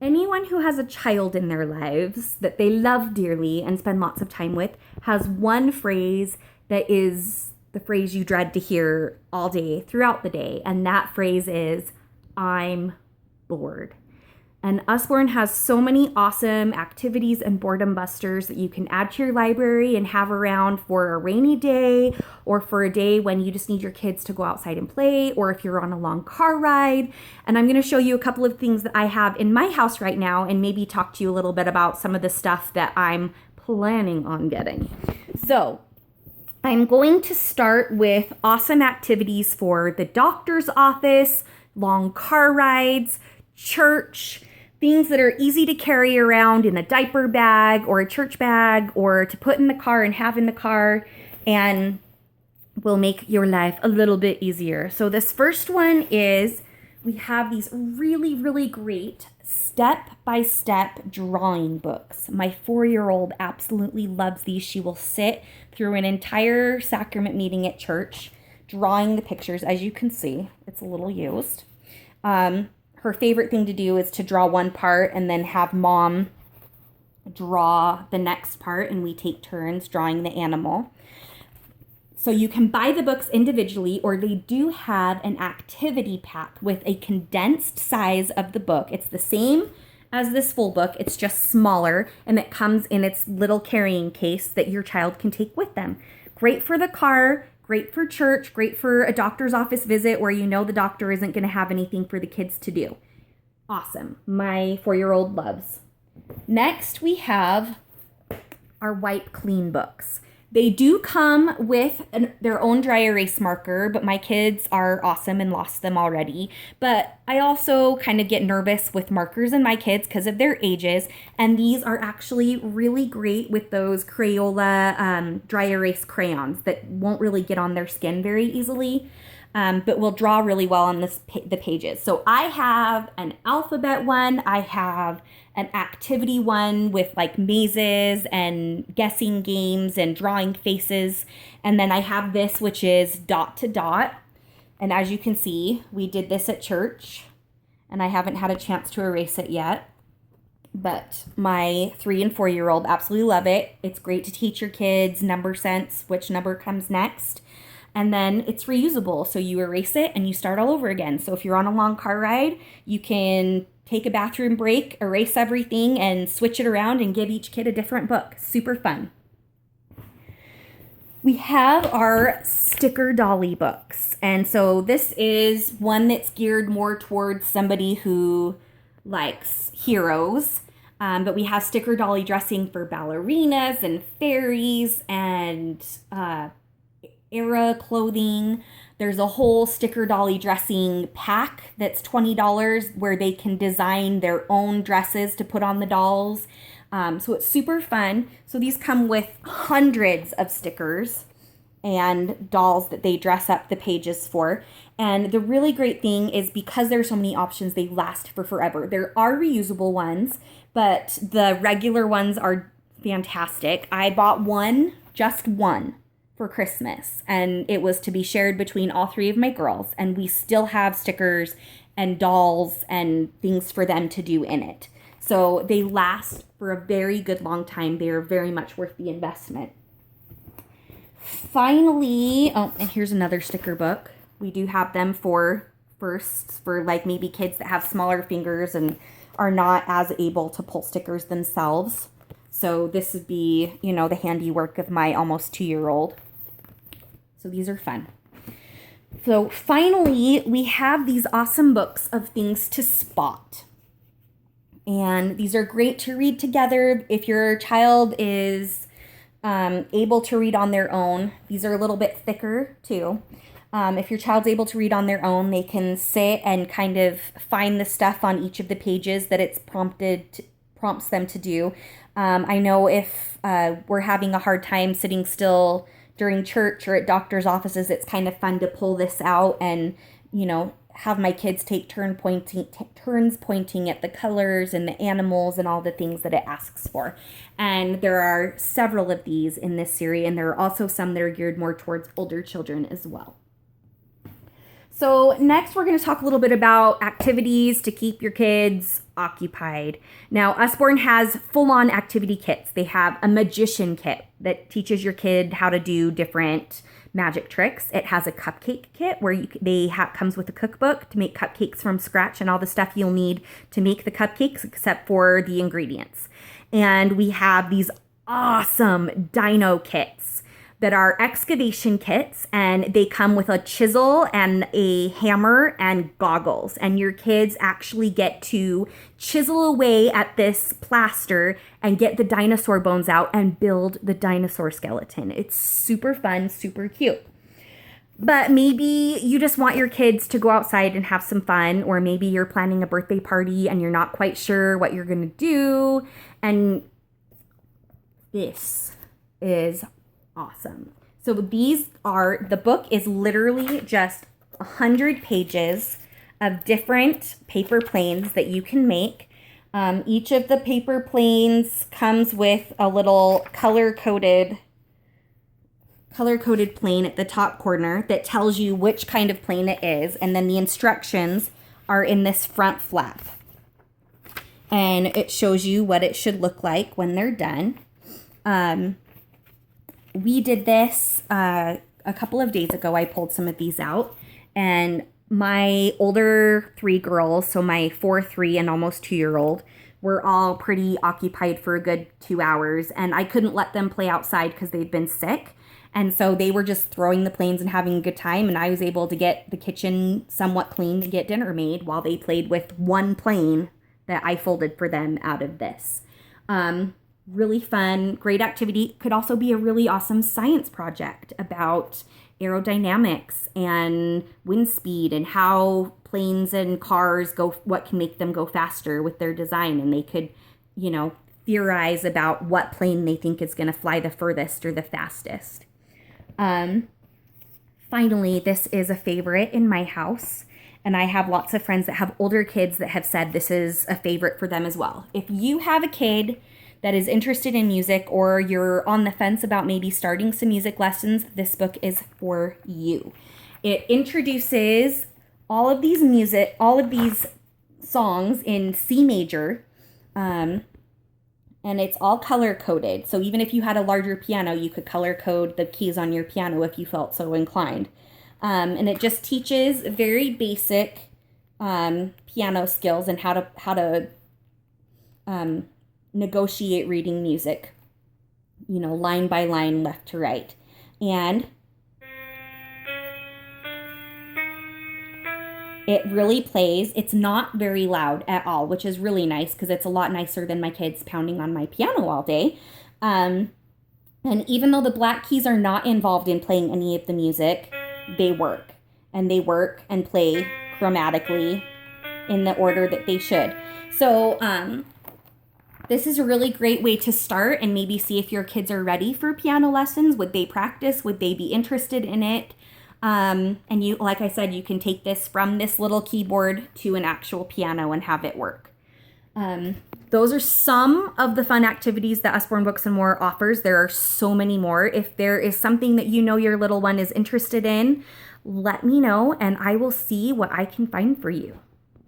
Anyone who has a child in their lives that they love dearly and spend lots of time with has one phrase that is the phrase you dread to hear all day throughout the day. And that phrase is, I'm bored. And Usborne has so many awesome activities and boredom busters that you can add to your library and have around for a rainy day or for a day when you just need your kids to go outside and play, or if you're on a long car ride. And I'm going to show you a couple of things that I have in my house right now and maybe talk to you a little bit about some of the stuff that I'm planning on getting. So I'm going to start with awesome activities for the doctor's office, long car rides, church, things that are easy to carry around in a diaper bag or a church bag or to put in the car and have in the car and will make your life a little bit easier. So this first one is we have these really, really great step-by-step drawing books. My 4-year-old absolutely loves these. She will sit through an entire sacrament meeting at church drawing the pictures. As you can see, it's a little used. Her favorite thing to do is to draw one part and then have mom draw the next part, and we take turns drawing the animal. So you can buy the books individually, or they do have an activity pack with a condensed size of the book. It's the same as this full book, it's just smaller, and it comes in its little carrying case that your child can take with them. Great for the car, great for church, great for a doctor's office visit where you know the doctor isn't going to have anything for the kids to do. Awesome. My 4-year-old loves. Next, we have our wipe clean books. They do come with their own dry erase marker, but my kids are awesome and lost them already. But I also kind of get nervous with markers in my kids because of their ages. And these are actually really great with those Crayola dry erase crayons that won't really get on their skin very easily, but will draw really well on the pages. So I have an alphabet one. I have an activity one with like mazes and guessing games and drawing faces. And then I have this, which is dot to dot. And as you can see, we did this at church and I haven't had a chance to erase it yet. But my 3 and 4-year-old absolutely love it. It's great to teach your kids number sense, which number comes next. And then it's reusable. So you erase it and you start all over again. So if you're on a long car ride, you can take a bathroom break, erase everything, and switch it around and give each kid a different book. Super fun. We have our sticker dolly books. And so this is one that's geared more towards somebody who likes heroes. But we have sticker dolly dressing for ballerinas and fairies and era clothing. There's a whole sticker dolly dressing pack that's $20 where they can design their own dresses to put on the dolls. So it's super fun. So these come with hundreds of stickers and dolls that they dress up the pages for. And the really great thing is because there's so many options, they last for forever. There are reusable ones, but the regular ones are fantastic. I bought one, just one, for Christmas, and it was to be shared between all 3 of my girls, and we still have stickers and dolls and things for them to do in it. So they last for a very good long time. They are very much worth the investment. Finally, oh, and here's another sticker book. We do have them for firsts for like maybe kids that have smaller fingers and are not as able to pull stickers themselves. So this would be, you know, the handiwork of my almost 2-year-old. So these are fun. So finally, we have these awesome books of things to spot. And these are great to read together. If your child is able to read on their own, these are a little bit thicker too. If your child's able to read on their own, they can sit and kind of find the stuff on each of the pages that it's prompts them to do. I know if we're having a hard time sitting still during church or at doctor's offices, it's kind of fun to pull this out and, you know, have my kids take turns pointing at the colors and the animals and all the things that it asks for. And there are several of these in this series, and there are also some that are geared more towards older children as well. So next we're going to talk a little bit about activities to keep your kids occupied. Now, Usborne has full-on activity kits. They have a magician kit that teaches your kid how to do different magic tricks. It has a cupcake kit where comes with a cookbook to make cupcakes from scratch and all the stuff you'll need to make the cupcakes except for the ingredients. And we have these awesome dino kits that are excavation kits, and they come with a chisel and a hammer and goggles, and your kids actually get to chisel away at this plaster and get the dinosaur bones out and build the dinosaur skeleton. It's super fun, super cute. But maybe you just want your kids to go outside and have some fun, or maybe you're planning a birthday party and you're not quite sure what you're gonna do, and this is awesome. So the book is literally just 100 pages of different paper planes that you can make. Each of the paper planes comes with a little color-coded plane at the top corner that tells you which kind of plane it is, and then the instructions are in this front flap. And it shows you what it should look like when they're done. We did this a couple of days ago. I pulled some of these out, and my older 3 girls, so my 4, 3, and almost 2-year-old, were all pretty occupied for a good 2 hours, and I couldn't let them play outside because they'd been sick. And so they were just throwing the planes and having a good time, and I was able to get the kitchen somewhat clean to get dinner made while they played with one plane that I folded for them out of this. Really fun, great activity. Could also be a really awesome science project about aerodynamics and wind speed and how planes and cars go, what can make them go faster with their design. And they could, theorize about what plane they think is going to fly the furthest or the fastest. Finally, this is a favorite in my house. And I have lots of friends that have older kids that have said this is a favorite for them as well. If you have a kid that is interested in music, or you're on the fence about maybe starting some music lessons, this book is for you. It introduces all of these songs in C major, and it's all color coded. So even if you had a larger piano, you could color code the keys on your piano if you felt so inclined. And it just teaches very basic piano skills and how to negotiate reading music, line by line, left to right. And it really plays. It's not very loud at all, which is really nice because it's a lot nicer than my kids pounding on my piano all day. And even though the black keys are not involved in playing any of the music, they work. And they work and play chromatically in the order that they should. So, this is a really great way to start and maybe see if your kids are ready for piano lessons. Would they practice? Would they be interested in it? And you, like I said, you can take this from this little keyboard to an actual piano and have it work. Those are some of the fun activities that Usborne Books and More offers. There are so many more. If there is something that your little one is interested in, let me know and I will see what I can find for you.